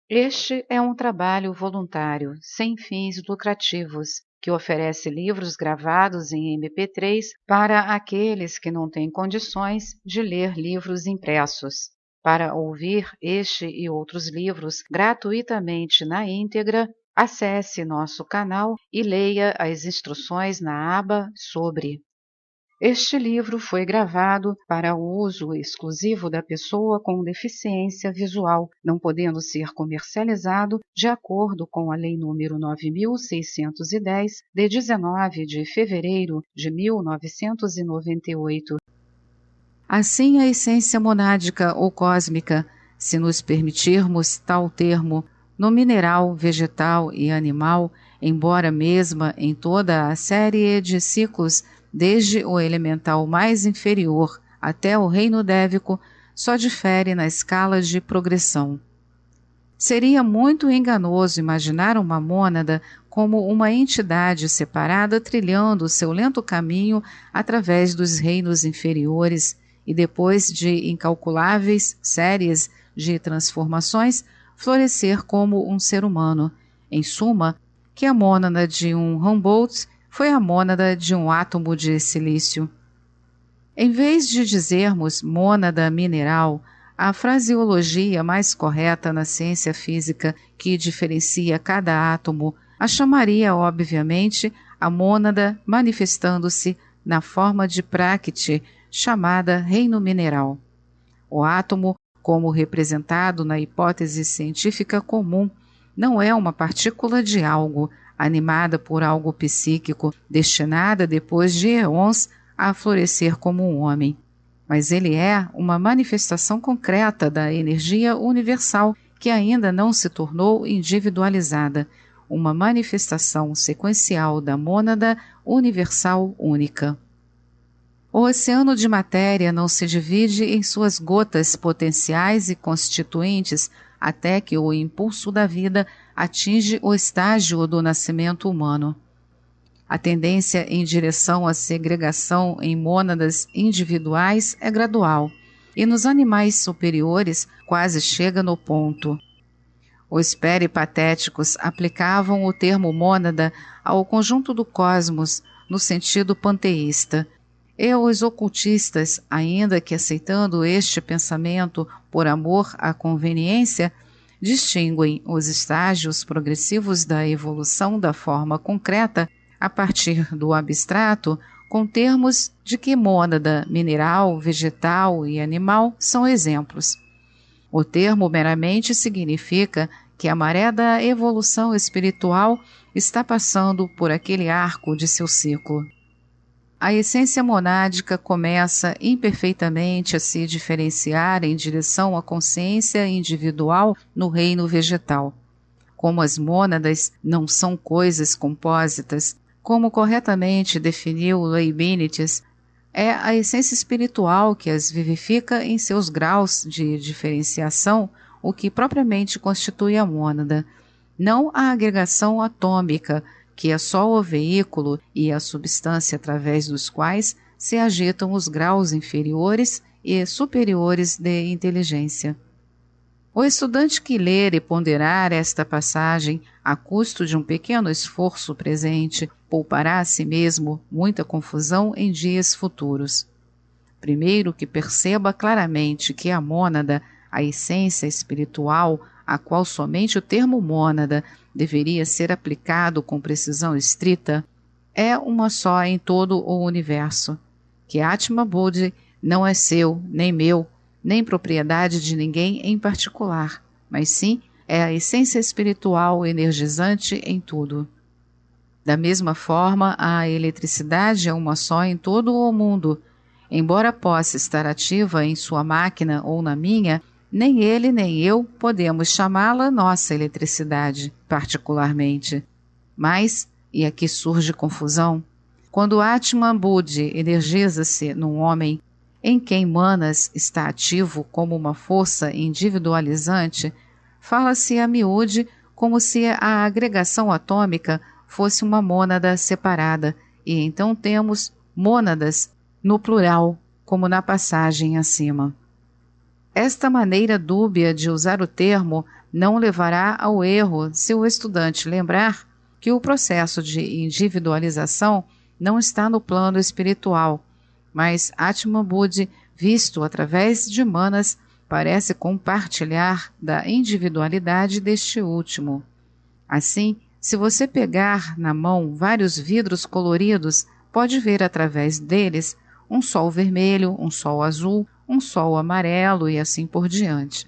Este é um trabalho voluntário, sem fins lucrativos, que oferece livros gravados em MP3 para aqueles que não têm condições de ler livros impressos. Para ouvir este e outros livros gratuitamente na íntegra, acesse nosso canal e leia as instruções na aba Sobre. Este livro foi gravado para o uso exclusivo da pessoa com deficiência visual, não podendo ser comercializado de acordo com a Lei nº 9.610, de 19 de fevereiro de 1998. Assim, a essência monádica ou cósmica, se nos permitirmos tal termo, no mineral, vegetal e animal, embora mesma em toda a série de ciclos, desde o elemental mais inferior até o reino dévico, só difere na escala de progressão. Seria muito enganoso imaginar uma mônada como uma entidade separada trilhando seu lento caminho através dos reinos inferiores e depois de incalculáveis séries de transformações, florescer como um ser humano. Em suma, que a mônada de um Humboldt foi a mônada de um átomo de silício. Em vez de dizermos mônada mineral, a fraseologia mais correta na ciência física que diferencia cada átomo a chamaria, obviamente, a mônada manifestando-se na forma de Prakti, chamada reino mineral. O átomo, como representado na hipótese científica comum, não é uma partícula de algo, animada por algo psíquico, destinada depois de éons a florescer como um homem. Mas ele é uma manifestação concreta da energia universal que ainda não se tornou individualizada, uma manifestação sequencial da mônada universal única. O oceano de matéria não se divide em suas gotas potenciais e constituintes até que o impulso da vida atinge o estágio do nascimento humano. A tendência em direção à segregação em mônadas individuais é gradual, e nos animais superiores quase chega no ponto. Os peripatéticos aplicavam o termo mônada ao conjunto do cosmos no sentido panteísta, e os ocultistas, ainda que aceitando este pensamento por amor à conveniência, distinguem os estágios progressivos da evolução da forma concreta a partir do abstrato, com termos de que mônada mineral, vegetal e animal são exemplos. O termo meramente significa que a maré da evolução espiritual está passando por aquele arco de seu ciclo. A essência monádica começa imperfeitamente a se diferenciar em direção à consciência individual no reino vegetal. Como as mônadas não são coisas compósitas, como corretamente definiu Leibniz, é a essência espiritual que as vivifica em seus graus de diferenciação, o que propriamente constitui a mônada, não a agregação atômica, que é só o veículo e a substância através dos quais se agitam os graus inferiores e superiores de inteligência. O estudante que ler e ponderar esta passagem a custo de um pequeno esforço presente poupará a si mesmo muita confusão em dias futuros. Primeiro, que perceba claramente que a mônada, a essência espiritual, a qual somente o termo mônada deveria ser aplicado com precisão estrita, é uma só em todo o universo, que Atma Buddhi não é seu, nem meu, nem propriedade de ninguém em particular, mas sim é a essência espiritual energizante em tudo. Da mesma forma, a eletricidade é uma só em todo o mundo. Embora possa estar ativa em sua máquina ou na minha, nem ele nem eu podemos chamá-la nossa eletricidade, particularmente. Mas, e aqui surge confusão, quando Atman Buddhi energiza-se num homem, em quem Manas está ativo como uma força individualizante, fala-se a miúde como se a agregação atômica fosse uma mônada separada, e então temos mônadas no plural, como na passagem acima. Esta maneira dúbia de usar o termo não levará ao erro se o estudante lembrar que o processo de individualização não está no plano espiritual, mas Atman Buddhi, visto através de manas, parece compartilhar da individualidade deste último. Assim, se você pegar na mão vários vidros coloridos, pode ver através deles um sol vermelho, um sol azul, um sol amarelo e assim por diante.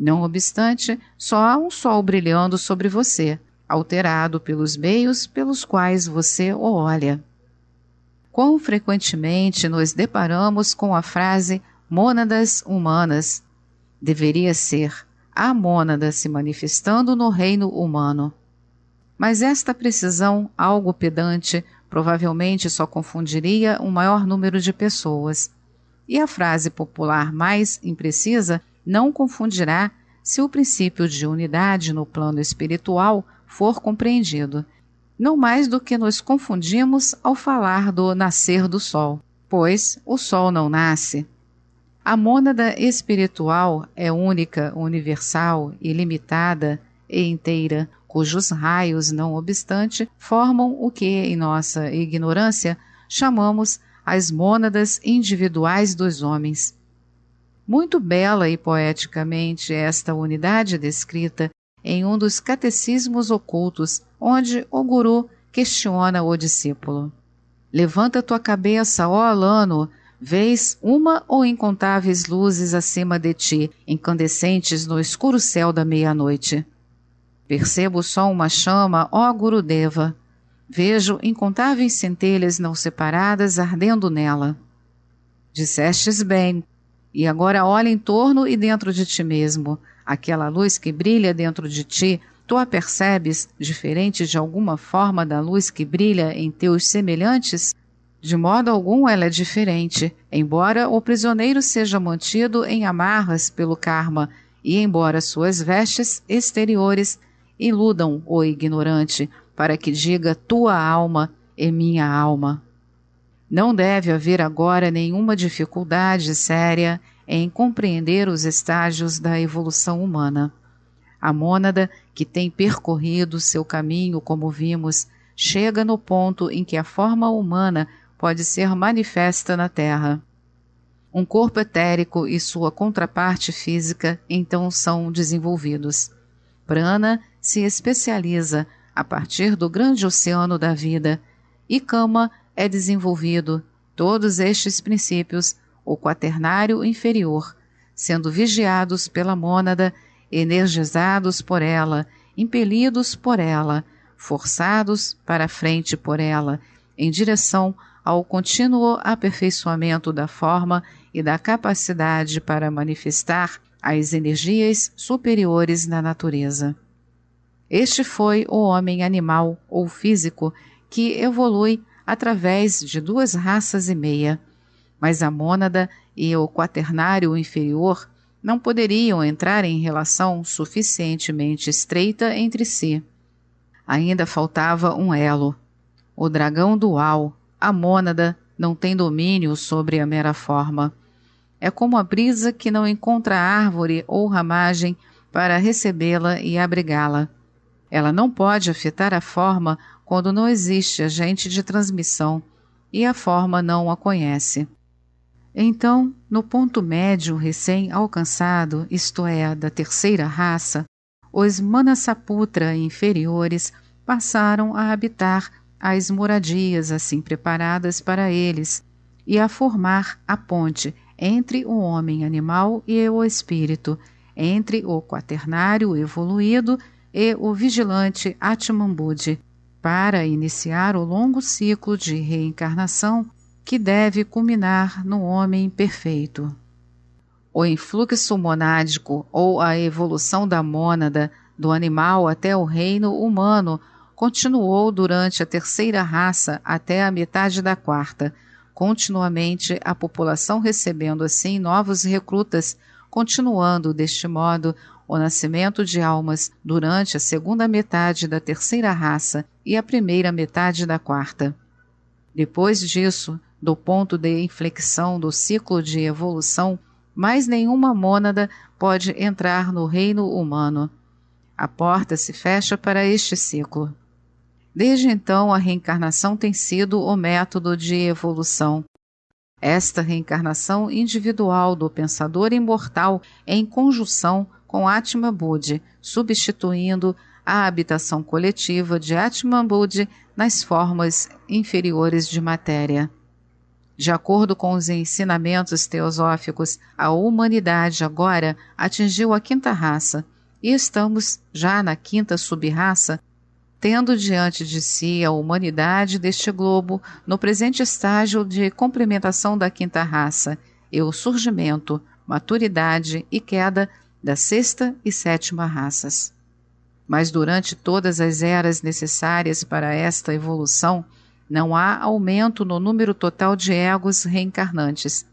Não obstante, só há um sol brilhando sobre você, alterado pelos meios pelos quais você o olha. Quão frequentemente nos deparamos com a frase mônadas humanas? Deveria ser a mônada se manifestando no reino humano. Mas esta precisão, algo pedante, provavelmente só confundiria um maior número de pessoas. E a frase popular mais imprecisa não confundirá se o princípio de unidade no plano espiritual for compreendido, não mais do que nos confundimos ao falar do nascer do sol, pois o sol não nasce. A mônada espiritual é única, universal, ilimitada e inteira, cujos raios, não obstante, formam o que, em nossa ignorância, chamamos as mônadas individuais dos homens. Muito bela e poeticamente esta unidade descrita em um dos catecismos ocultos, onde o guru questiona o discípulo. Levanta tua cabeça, ó Alano, vês uma ou incontáveis luzes acima de ti, incandescentes no escuro céu da meia-noite. Percebo só uma chama, ó Gurudeva. Vejo incontáveis centelhas não separadas ardendo nela. Dissestes bem, e agora olha em torno e dentro de ti mesmo. Aquela luz que brilha dentro de ti, tu a percebes diferente de alguma forma da luz que brilha em teus semelhantes? De modo algum ela é diferente, embora o prisioneiro seja mantido em amarras pelo karma e embora suas vestes exteriores iludam o ignorante para que diga tua alma é minha alma. Não deve haver agora nenhuma dificuldade séria em compreender os estágios da evolução humana. A mônada, que tem percorrido seu caminho, como vimos, chega no ponto em que a forma humana pode ser manifesta na Terra. Um corpo etérico e sua contraparte física então são desenvolvidos. Prana se especializa a partir do grande oceano da vida e Kama é desenvolvido, todos estes princípios, o quaternário inferior, sendo vigiados pela mônada, energizados por ela, impelidos por ela, forçados para a frente por ela, em direção ao contínuo aperfeiçoamento da forma e da capacidade para manifestar as energias superiores na natureza. Este foi o homem animal ou físico que evolui através de 2 raças e meia, mas a mônada e o quaternário inferior não poderiam entrar em relação suficientemente estreita entre si. Ainda faltava um elo. O dragão dual, a mônada, não tem domínio sobre a mera forma. É como a brisa que não encontra árvore ou ramagem para recebê-la e abrigá-la. Ela não pode afetar a forma quando não existe agente de transmissão e a forma não a conhece. Então, no ponto médio recém-alcançado, isto é, da terceira raça, os Manasaputra inferiores passaram a habitar as moradias assim preparadas para eles e a formar a ponte entre o homem animal e o espírito, entre o quaternário evoluído e o vigilante Atman Buddhi, para iniciar o longo ciclo de reencarnação que deve culminar no homem perfeito. O influxo monádico ou a evolução da mônada do animal até o reino humano continuou durante a terceira raça até a metade da quarta, continuamente a população recebendo assim novos recrutas, continuando deste modo o nascimento de almas durante a segunda metade da terceira raça e a primeira metade da quarta. Depois disso, do ponto de inflexão do ciclo de evolução, mais nenhuma mônada pode entrar no reino humano. A porta se fecha para este ciclo. Desde então, a reencarnação tem sido o método de evolução. Esta reencarnação individual do pensador imortal em conjunção com Atma Buddhi, substituindo a habitação coletiva de Atman Buddhi nas formas inferiores de matéria. De acordo com os ensinamentos teosóficos, a humanidade agora atingiu a quinta raça e estamos já na quinta sub-raça, tendo diante de si a humanidade deste globo no presente estágio de complementação da quinta raça e o surgimento, maturidade e queda da sexta e sétima raças. Mas durante todas as eras necessárias para esta evolução, não há aumento no número total de egos reencarnantes.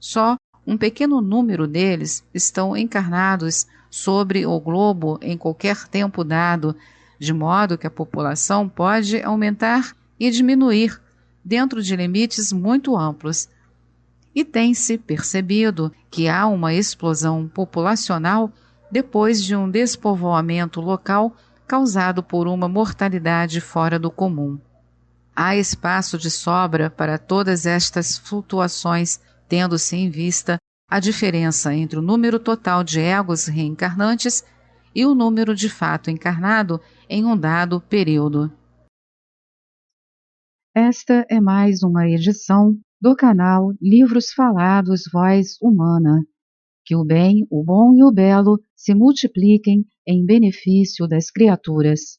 Só um pequeno número deles estão encarnados sobre o globo em qualquer tempo dado, de modo que a população pode aumentar e diminuir dentro de limites muito amplos. E tem-se percebido que há uma explosão populacional depois de um despovoamento local causado por uma mortalidade fora do comum. Há espaço de sobra para todas estas flutuações, tendo-se em vista a diferença entre o número total de egos reencarnantes e o número de fato encarnado em um dado período. Esta é mais uma edição do canal Livros Falados Voz Humana. Que o bem, o bom e o belo se multipliquem em benefício das criaturas.